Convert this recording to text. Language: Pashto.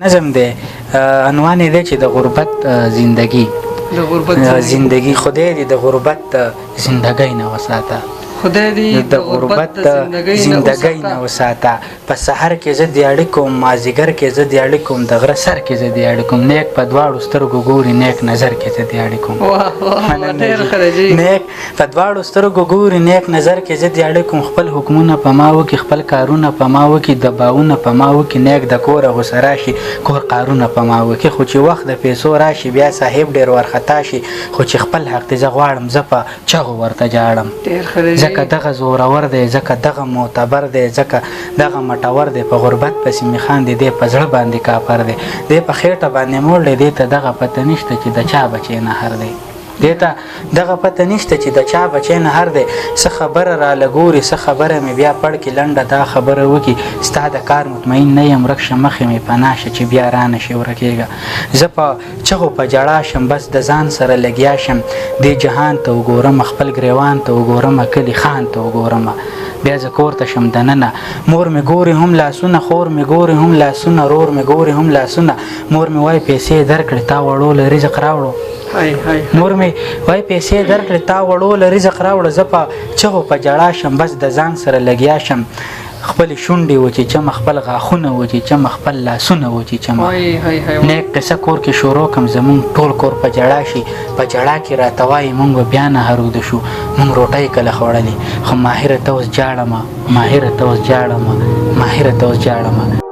نظم دی عنوان یې دی چې د غربت زندگی خدای دې د غربت زندګۍ نه وساته خدای دې د غربت زندګۍ نه وساته په سحر کې زه دیاړې کوم مازدیګر کې زه دیاړې کوم د غره سر کې زه دیاړې کوم نیک په دواړو سترګو ګوري نیک نظر کې زه دیاړې کوم نیک په دواړو سترګو ګوري نیک نظر کې زه دیاړې کوم خپل حکمونه په ما وکړي خپل کارونه په ما وکړي د باغونه په ما وکړي نیک د کوره غوسه راشي کور قارونه په ما وکړي خو چې وخت د پیسو راشي بیا صاحب ډېر وارخطا شي خو چې خپل حق دې زه غواړم زه په چغو ورته جاړم ځکه دغه زورور دی ځکه دغه معتبر دی ځکه دغه مټور دی په غربت پسې مې خاندي دی په زړه باندې کافر دی دی په خېټه باندې موړ دی دی ته دغه پته نشته چې د چا بچی نهر دی دی ته دغه پته نشته چې د چا بچی نهر دی څه خبره راله ګوري څه خبره مې بیا پړ کې لنډه دا خبره وکړي ستا د کار مطمئن نه یم ورک شه مخې مې پناه شه چې بیا رانه شي ورکېږه زه په چغو په ژړا شم بس د ځان سره لګیا شم دې جهان ته وګورم خپل ګریوان ته وګورم کلي خان ته وګورم بیا زه کور ته شم دننه مور مې ګوري هم لاسونه خور مې ګوري هم لاسونه رور مې ګوري هم لاسونه مور مې وایي پیسې درکړې تا وړو له رزق راوړو مور مې وایي پیسې درکړې تا وړو له رزق راوړه زه په چغو په ژړا شم بس د ځان سره لګیا شم خپل شونډې وچیچم خپل غاښونه وچیچم خپل لاسونه وچیچم نیک قصه کور کې شروع کم زمونږ ټول کور په ژړا شي په ژړا کې راته وایي مونږ به بیا نه هروده شو مونږ روټۍ کله خوړلې خو ماهره ته اوس جاړمه ماهره ته اوس جاړمه ماهره ته اوس جاړمه